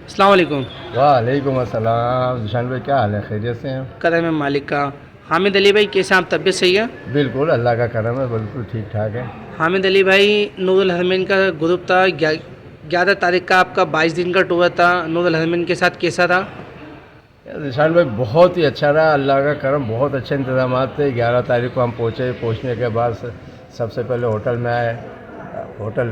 السلام علیکم. وعلیکم السلام. ذیشان بھائی کیا حال ہے؟ خیریت سے ہیں؟ کرم ہے مالک کا. حامد علی بھائی کیسے آپ؟ طبیعت صحیح ہے؟ بالکل اللہ کا کرم ہے, بالکل ٹھیک ٹھاک ہے. حامد علی بھائی, نور الحرمین کا گروپ تھا, 11 تاریخ کا آپ کا 22 دن کا ٹور تھا نور الحرمین کے ساتھ, کیسا تھا؟ ذیشان بھائی بہت ہی اچھا رہا, اللہ کا کرم, بہت اچھے انتظامات تھے. 11 تاریخ کو ہم پہنچنے کے بعد سب سے پہلے ہوٹل میں آئے. ہوٹل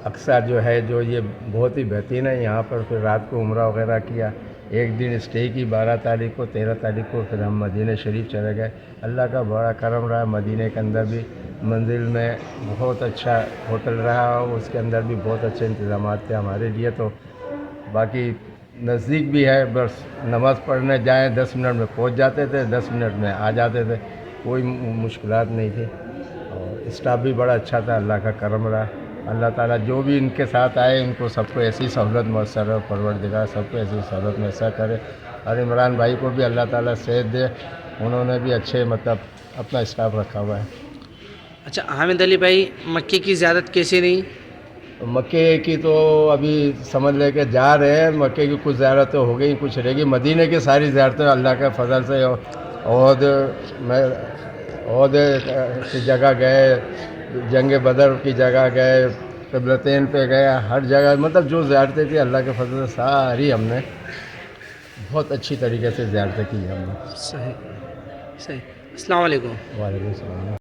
اقصیٰ جو ہے جو یہ بہت ہی بہترین ہے, یہاں پر پھر رات کو عمرہ وغیرہ کیا, ایک دن اسٹے کی. 12 تاریخ کو 13 تاریخ کو پھر ہم مدینہ شریف چلے گئے. اللہ کا بڑا کرم رہا, مدینہ کے اندر بھی منزل میں بہت اچھا ہوٹل رہا, اس کے اندر بھی بہت اچھے انتظامات تھے ہمارے لیے. تو باقی نزدیک بھی ہے, بس نماز پڑھنے جائیں 10 منٹ میں پہنچ جاتے تھے, 10 منٹ میں آ جاتے تھے, کوئی مشکلات نہیں تھی. اور اسٹاف بھی بڑا اچھا تھا, اللہ کا کرم رہا. اللہ تعالیٰ جو بھی ان کے ساتھ آئے ان کو سب کو ایسی سہولت میسر ہو, پروردگار سب کو ایسی سہولت میسر کرے. اور عمران بھائی کو بھی اللہ تعالیٰ صحت دے, انہوں نے بھی اچھے اپنا اسٹاف رکھا ہوا ہے. اچھا حامد علی بھائی, مکے کی زیارت کیسی رہی؟ مکے کی تو ابھی سمجھ لے کے جا رہے ہیں, مکے کی کچھ زیارتیں ہو گئی, کچھ رہ گئی. مدینہ کی ساری زیارتیں اللہ کے فضل سے, عہد کی جگہ گئے, جنگ بدر کی جگہ گئے, قبلتین پہ گئے, ہر جگہ مطلب جو زیارتیں تھیں اللہ کے فضل سے ساری ہم نے بہت اچھی طریقے سے زیارتیں کی ہم نے. صحیح صحیح. السلام علیکم. وعلیکم السلام.